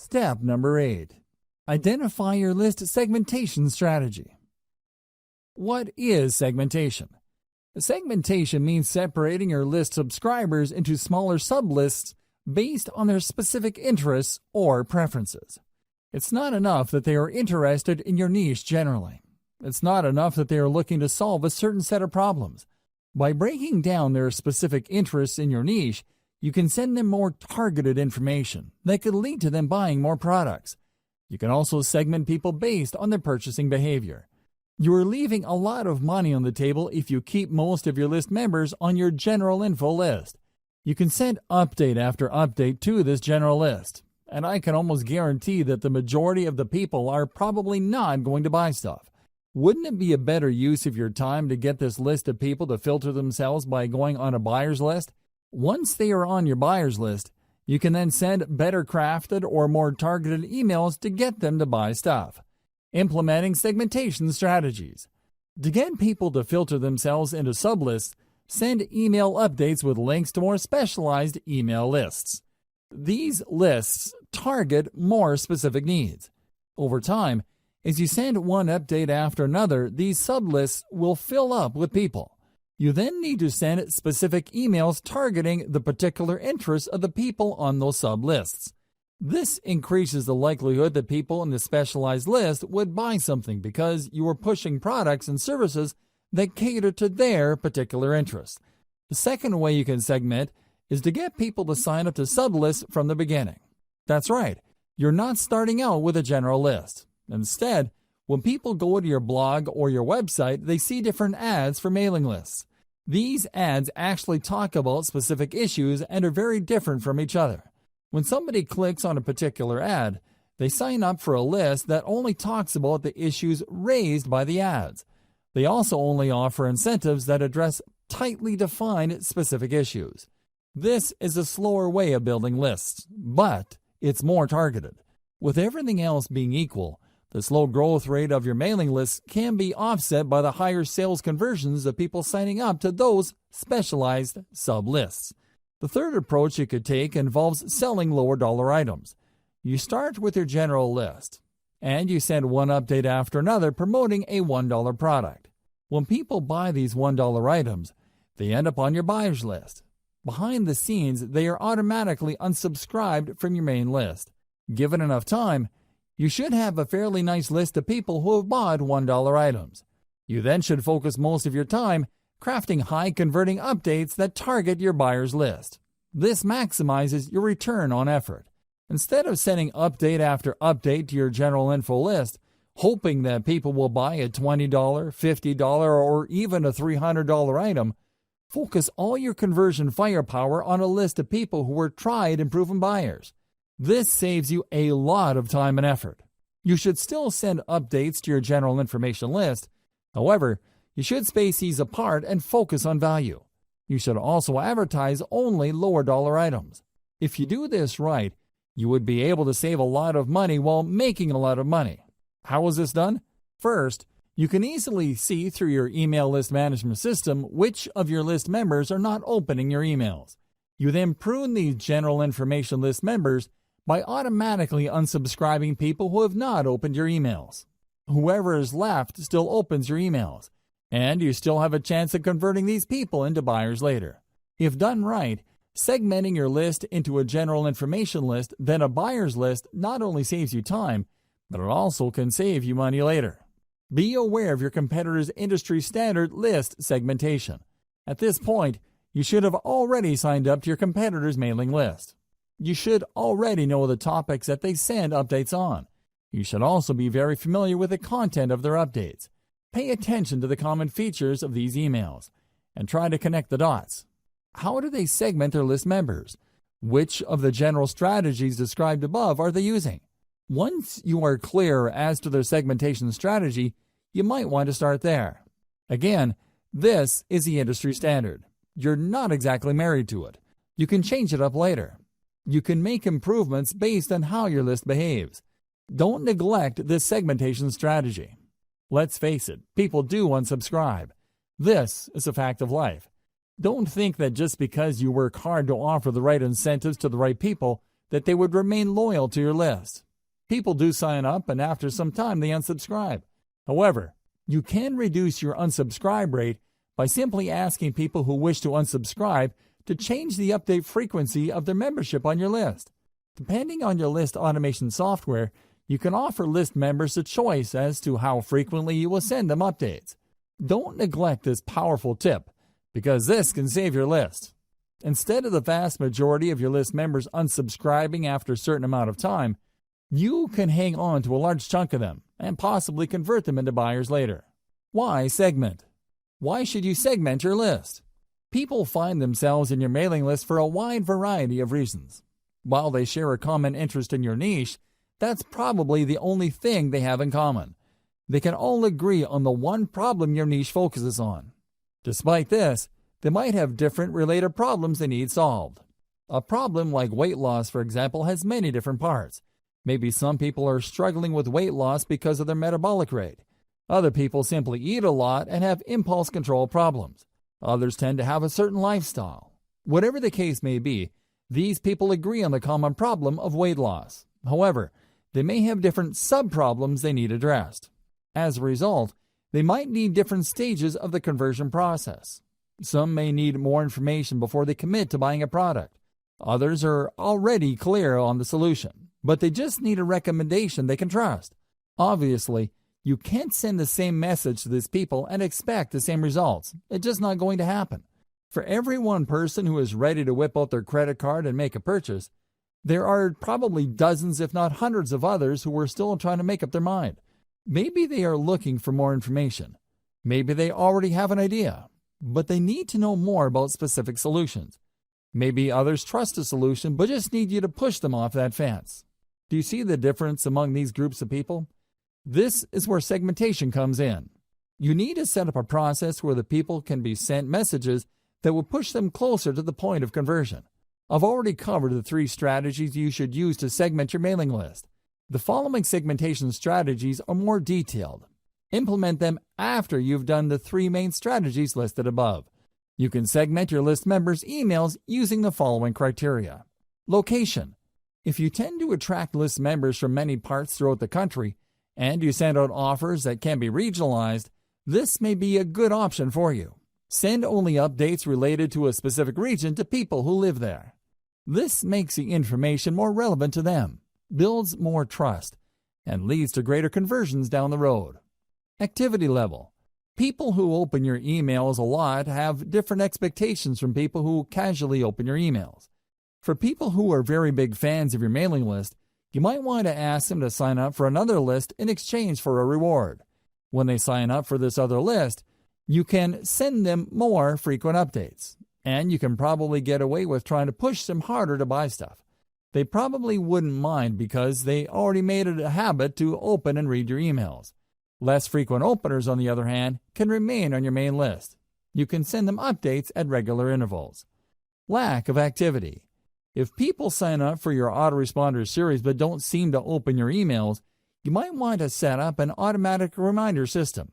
Step number 8. Identify your list segmentation strategy. What is segmentation? Segmentation means separating your list subscribers into smaller sublists based on their specific interests or preferences. It's not enough that they are interested in your niche generally. It's not enough that they are looking to solve a certain set of problems. By breaking down their specific interests in your niche, you can send them more targeted information that could lead to them buying more products. You can also segment people based on their purchasing behavior. You are leaving a lot of money on the table if you keep most of your list members on your general info list. You can send update after update to this general list, and I can almost guarantee that the majority of the people are probably not going to buy stuff. Wouldn't it be a better use of your time to get this list of people to filter themselves by going on a buyer's list? Once they are on your buyer's list, you can then send better crafted or more targeted emails to get them to buy stuff. Implementing segmentation strategies. To get people to filter themselves into sublists, send email updates with links to more specialized email lists. These lists target more specific needs. Over time, as you send one update after another, these sublists will fill up with people. You then need to send specific emails targeting the particular interests of the people on those sublists. This increases the likelihood that people in the specialized list would buy something because you are pushing products and services that cater to their particular interests. The second way you can segment is to get people to sign up to sublists from the beginning. That's right, you're not starting out with a general list. Instead, when people go to your blog or your website, they see different ads for mailing lists. These ads actually talk about specific issues and are very different from each other. When somebody clicks on a particular ad, they sign up for a list that only talks about the issues raised by the ads. They also only offer incentives that address tightly defined specific issues. This is a slower way of building lists, but it's more targeted. With everything else being equal, the slow growth rate of your mailing lists can be offset by the higher sales conversions of people signing up to those specialized sub-lists. The third approach you could take involves selling lower dollar items. You start with your general list, and you send one update after another promoting a $1 product. When people buy these $1 items, they end up on your buyer's list. Behind the scenes, they are automatically unsubscribed from your main list. Given enough time, you should have a fairly nice list of people who have bought $1 items. You then should focus most of your time crafting high-converting updates that target your buyer's list. This maximizes your return on effort. Instead of sending update after update to your general info list, hoping that people will buy a $20, $50, or even a $300 item, focus all your conversion firepower on a list of people who are tried and proven buyers. This saves you a lot of time and effort. You should still send updates to your general information list. However, you should space these apart and focus on value. You should also advertise only lower dollar items. If you do this right, you would be able to save a lot of money while making a lot of money. How is this done? First, you can easily see through your email list management system which of your list members are not opening your emails. You then prune these general information list members by automatically unsubscribing people who have not opened your emails. Whoever is left still opens your emails, and you still have a chance of converting these people into buyers later. If done right, segmenting your list into a general information list, then a buyer's list not only saves you time, but it also can save you money later. Be aware of your competitor's industry standard list segmentation. At this point, you should have already signed up to your competitor's mailing list. You should already know the topics that they send updates on. You should also be very familiar with the content of their updates. Pay attention to the common features of these emails and try to connect the dots. How do they segment their list members? Which of the general strategies described above are they using? Once you are clear as to their segmentation strategy, you might want to start there. Again, this is the industry standard. You're not exactly married to it. You can change it up later. You can make improvements based on how your list behaves. Don't neglect this segmentation strategy. Let's face it, people do unsubscribe. This is a fact of life. Don't think that just because you work hard to offer the right incentives to the right people, that they would remain loyal to your list. People do sign up, and after some time they unsubscribe. However, you can reduce your unsubscribe rate by simply asking people who wish to unsubscribe to change the update frequency of their membership on your list. Depending on your list automation software, you can offer list members a choice as to how frequently you will send them updates. Don't neglect this powerful tip, because this can save your list. Instead of the vast majority of your list members unsubscribing after a certain amount of time, you can hang on to a large chunk of them and possibly convert them into buyers later. Why segment? Why should you segment your list? People find themselves in your mailing list for a wide variety of reasons. While they share a common interest in your niche, that's probably the only thing they have in common. They can all agree on the one problem your niche focuses on. Despite this, they might have different related problems they need solved. A problem like weight loss, for example, has many different parts. Maybe some people are struggling with weight loss because of their metabolic rate. Other people simply eat a lot and have impulse control problems. Others tend to have a certain lifestyle. Whatever the case may be, these people agree on the common problem of weight loss. However, they may have different sub-problems they need addressed. As a result, they might need different stages of the conversion process. Some may need more information before they commit to buying a product. Others are already clear on the solution, but they just need a recommendation they can trust. Obviously, you can't send the same message to these people and expect the same results. It's just not going to happen. For every one person who is ready to whip out their credit card and make a purchase, there are probably dozens, if not hundreds of others who are still trying to make up their mind. Maybe they are looking for more information. Maybe they already have an idea, but they need to know more about specific solutions. Maybe others trust a solution but just need you to push them off that fence. Do you see the difference among these groups of people? This is where segmentation comes in. You need to set up a process where the people can be sent messages that will push them closer to the point of conversion. I've already covered the 3 strategies you should use to segment your mailing list. The following segmentation strategies are more detailed. Implement them after you've done the 3 main strategies listed above. You can segment your list members' emails using the following criteria. Location. If you tend to attract list members from many parts throughout the country, and you send out offers that can be regionalized, this may be a good option for you. Send only updates related to a specific region to people who live there. This makes the information more relevant to them, builds more trust, and leads to greater conversions down the road. Activity level. People who open your emails a lot have different expectations from people who casually open your emails. For people who are very big fans of your mailing list, you might want to ask them to sign up for another list in exchange for a reward. When they sign up for this other list, you can send them more frequent updates, and you can probably get away with trying to push them harder to buy stuff. They probably wouldn't mind because they already made it a habit to open and read your emails. Less frequent openers, on the other hand, can remain on your main list. You can send them updates at regular intervals. Lack of activity. If people sign up for your autoresponder series but don't seem to open your emails, you might want to set up an automatic reminder system.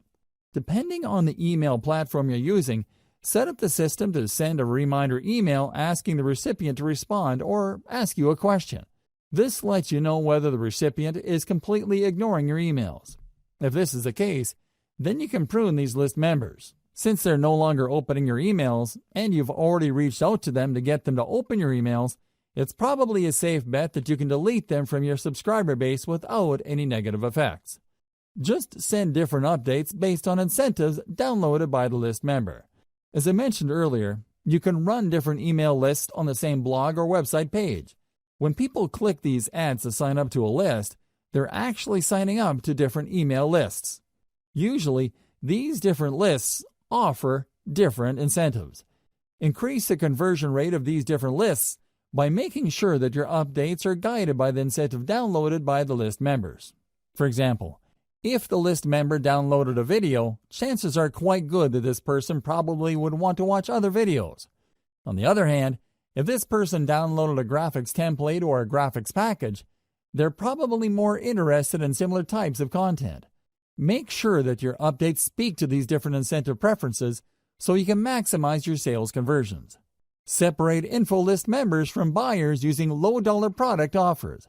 Depending on the email platform you're using, set up the system to send a reminder email asking the recipient to respond or ask you a question. This lets you know whether the recipient is completely ignoring your emails. If this is the case, then you can prune these list members. Since they're no longer opening your emails and you've already reached out to them to get them to open your emails, it's probably a safe bet that you can delete them from your subscriber base without any negative effects. Just send different updates based on incentives downloaded by the list member. As I mentioned earlier, you can run different email lists on the same blog or website page. When people click these ads to sign up to a list, they're actually signing up to different email lists. Usually, these different lists offer different incentives. Increase the conversion rate of these different lists by making sure that your updates are guided by the incentive downloaded by the list members. For example, if the list member downloaded a video, chances are quite good that this person probably would want to watch other videos. On the other hand, if this person downloaded a graphics template or a graphics package, they're probably more interested in similar types of content. Make sure that your updates speak to these different incentive preferences so you can maximize your sales conversions. Separate info list members from buyers using low-dollar product offers.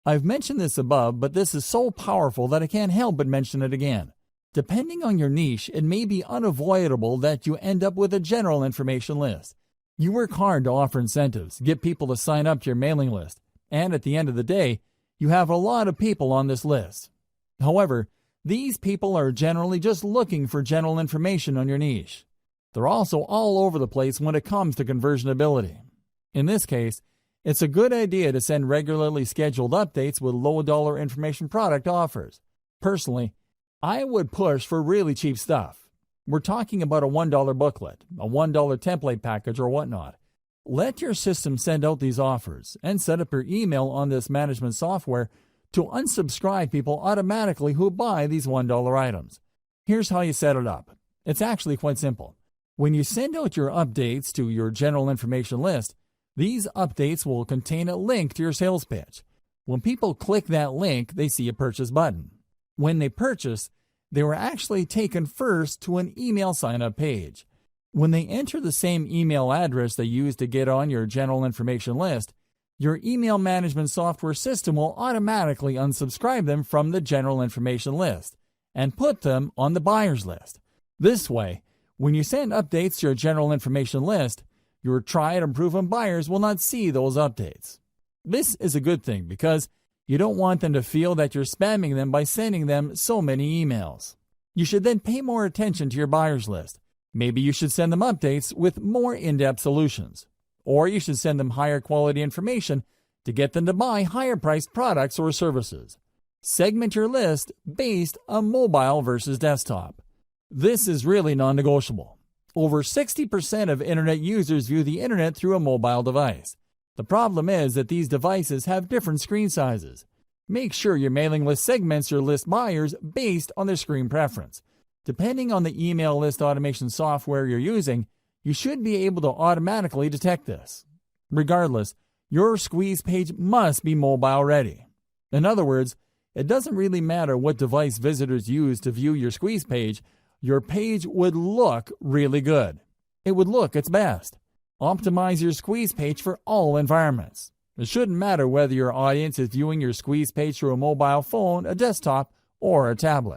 I've mentioned this above, but this is so powerful that I can't help but mention it again. Depending on your niche, it may be unavoidable that you end up with a general information list. You work hard to offer incentives, get people to sign up to your mailing list, and at the end of the day, you have a lot of people on this list. However, these people are generally just looking for general information on your niche. They're also all over the place when it comes to conversionability. In this case, it's a good idea to send regularly scheduled updates with low-dollar information product offers. Personally, I would push for really cheap stuff. We're talking about a $1 booklet, a $1 template package, or whatnot. Let your system send out these offers and set up your email on this management software to unsubscribe people automatically who buy these $1 items. Here's how you set it up. It's actually quite simple. When you send out your updates to your general information list, these updates will contain a link to your sales pitch. When people click that link, they see a purchase button. When they purchase, they were actually taken first to an email sign-up page. When they enter the same email address they used to get on your general information list, your email management software system will automatically unsubscribe them from the general information list and put them on the buyer's list. This way, when you send updates to your general information list, your tried and proven buyers will not see those updates. This is a good thing because you don't want them to feel that you're spamming them by sending them so many emails. You should then pay more attention to your buyers list. Maybe you should send them updates with more in-depth solutions. Or you should send them higher quality information to get them to buy higher priced products or services. Segment your list based on mobile versus desktop. This is really non-negotiable. Over 60% of internet users view the internet through a mobile device. The problem is that these devices have different screen sizes. Make sure your mailing list segments your list buyers based on their screen preference. Depending on the email list automation software you're using, you should be able to automatically detect this. Regardless, your squeeze page must be mobile ready. In other words, it doesn't really matter what device visitors use to view your squeeze page, your page would look really good. It would look its best. Optimize your squeeze page for all environments. It shouldn't matter whether your audience is viewing your squeeze page through a mobile phone, a desktop, or a tablet.